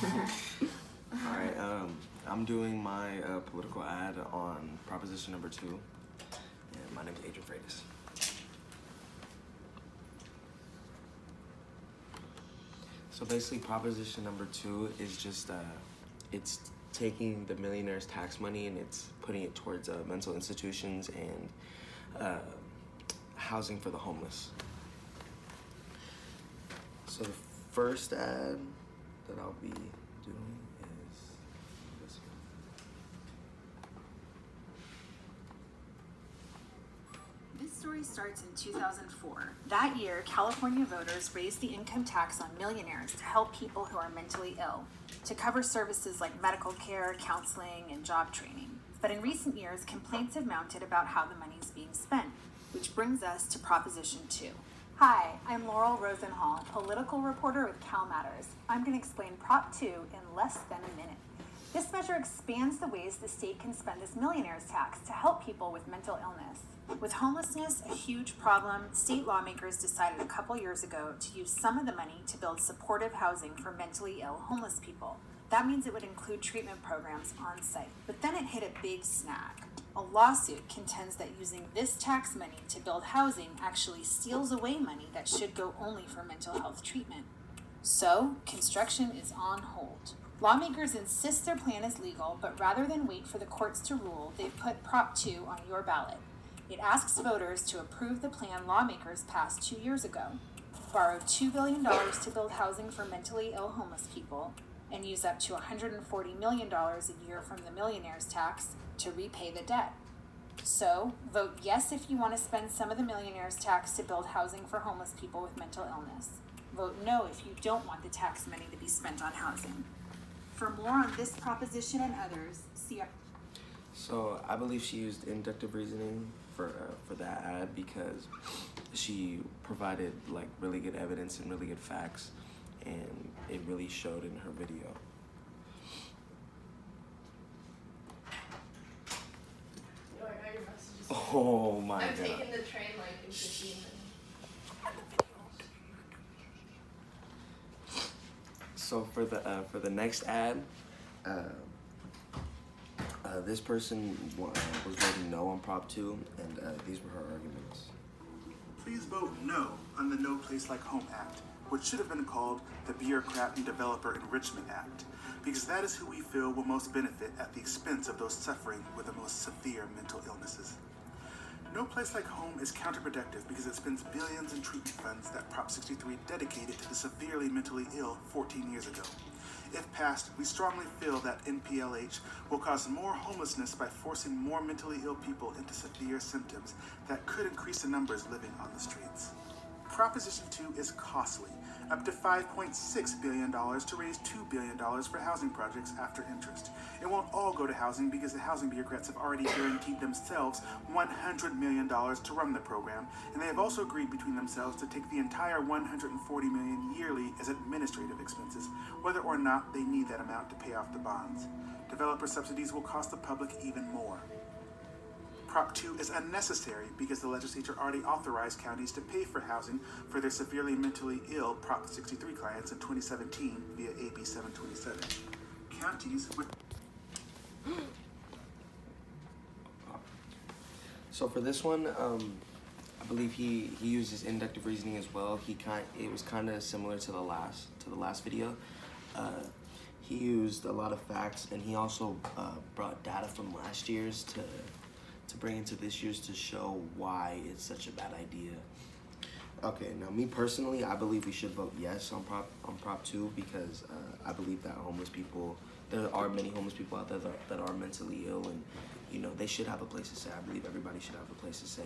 Alright, I'm doing my political ad on proposition number 2, and my name is Adrian Freitas. So basically, proposition number 2 is just, it's taking the millionaire's tax money and it's putting it towards mental institutions and housing for the homeless. So the first ad that I'll be doing is this one. This story starts in 2004. That year, California voters raised the income tax on millionaires to help people who are mentally ill, to cover services like medical care, counseling, and job training. But in recent years, complaints have mounted about how the money is being spent, which brings us to Proposition 2. Hi, I'm Laurel Rosenhall, political reporter with Cal Matters. I'm going to explain Prop 2 in less than a minute. This measure expands the ways the state can spend this millionaire's tax to help people with mental illness. With homelessness a huge problem, state lawmakers decided a couple years ago to use some of the money to build supportive housing for mentally ill homeless people. That means it would include treatment programs on site. But then it hit a big snag. A lawsuit contends that using this tax money to build housing actually steals away money that should go only for mental health treatment. So, construction is on hold. Lawmakers insist their plan is legal, but rather than wait for the courts to rule, they've put Prop 2 on your ballot. It asks voters to approve the plan lawmakers passed 2 years ago, borrow $2 billion to build housing for mentally ill homeless people, and use up to $140 million a year from the millionaire's tax to repay the debt. So, vote yes if you want to spend some of the millionaire's tax to build housing for homeless people with mental illness. Vote no if you don't want the tax money to be spent on housing. For more on this proposition and others, see our... So I believe she used inductive reasoning for that ad because she provided like really good evidence and really good facts, and it really showed in her video. Yo, I got your messages. Oh my god. I'm taking the train like in 15 minutes. So for the next ad, this person was voting no on Prop 2, and these were her arguments. Please vote no on the No Place Like Home Act, which should have been called the Bureaucrat and Developer Enrichment Act, because that is who we feel will most benefit at the expense of those suffering with the most severe mental illnesses. No Place Like Home is counterproductive because it spends billions in treatment funds that Prop 63 dedicated to the severely mentally ill 14 years ago. If passed, we strongly feel that NPLH will cause more homelessness by forcing more mentally ill people into severe symptoms that could increase the numbers living on the streets. Proposition 2 is costly, up to $5.6 billion to raise $2 billion for housing projects after interest. It won't all go to housing because the housing bureaucrats have already guaranteed themselves $100 million to run the program, and they have also agreed between themselves to take the entire $140 million yearly as administrative expenses, whether or not they need that amount to pay off the bonds. Developer subsidies will cost the public even more. Prop 2 is unnecessary because the legislature already authorized counties to pay for housing for their severely mentally ill Prop 63 clients in 2017 via AB 727. Counties with... So for this one, I believe he uses inductive reasoning as well. It was kind of similar to the last video. He used a lot of facts, and he also brought data from last year's to bring into this year's to show why it's such a bad idea. Okay, now me personally, I believe we should vote yes on Prop 2 because I believe that there are many homeless people out there that are mentally ill, and they should have a place to stay. I believe everybody should have a place to stay.